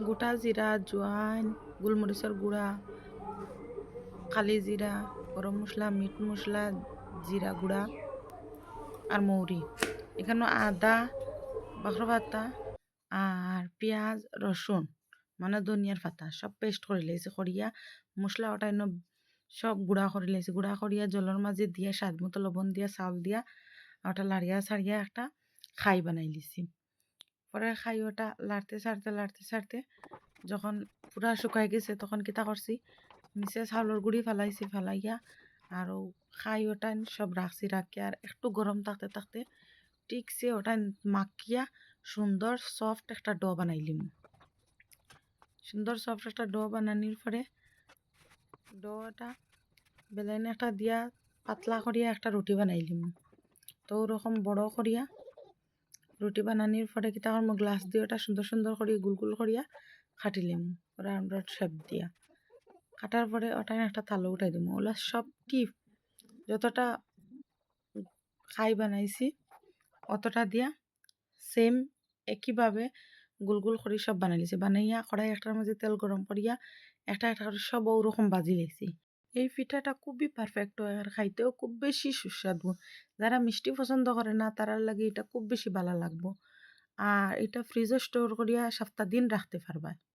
গোটা জিরা, জোয়ান, গোলমরিচের গুঁড়া, কালি জিরা, গরম মশলা, মিট মশলা, জিরা গুঁড়া আর মৌরি। এখানে আদা, বাখর পাতা আর পেঁয়াজ, রসুন মানে ধনিয়ার পাতা সব পেস্ট করে লেছি করিয়া মশলা ওটাইনো সব গুঁড়া করে লেছি। গুঁড়া করিয়া জলের মাঝে দিয়ে স্বাদ মতো লবণ দিয়া চাউল দিয়া ওটা লাড়িয়া ছাড়িয়া একটা খাই বানাই লিছি। পরে খাই ওটা লাড়তে ছাড়তে যখন পুরা শুকাই গেছে তখন কিতা করছি নিচে চাউলের গুঁড়ি ফেলাইছি, ফেলাইয়া আর খাই ওটা সব রাখছি, রাখিয়া আর একটু গরম থাকতে থাকতে ঠিকছে ওটা মাখিয়া সুন্দর সফট একটা ডো বানাইলিম। সুন্দর সফট একটা ডো বানানির পরে ডোটা বেলাইনে একটা দিয়া পাতলা করিয়া একটা রুটি বানাইলিম। তো ওরকম বড় করিয়া রুটি বানানির পরে কিতা করবো গ্লাস দিয়ে ওটা সুন্দর সুন্দর করিয়া গুল গুল করিয়া কাটিলিম রাউন্ড রাউন্ড শেপ দিয়া। কাটার পরে ওটা একটা তালো উঠাই দিব। ওগুলা সব টিপ যতটা খাই বানাইছি অতটা দিয়া সেম একইভাবে গোল গোল করে সব বানাই লিছি। বানাইয়া কড়াই একটার মধ্যে তেল গরম করিয়া একটা একটা করে সব ওরকম ভাজি লেছি। এই পিঠাটা খুবই পারফেক্ট হয় আর খাইতেও খুব বেশি সুস্বাদু। যারা মিষ্টি পছন্দ করে না তারার লাগে এটা খুব বেশি ভালো লাগবো। আর এটা ফ্রিজে স্টোর করিয়া সপ্তাহ দিন রাখতে পারবা।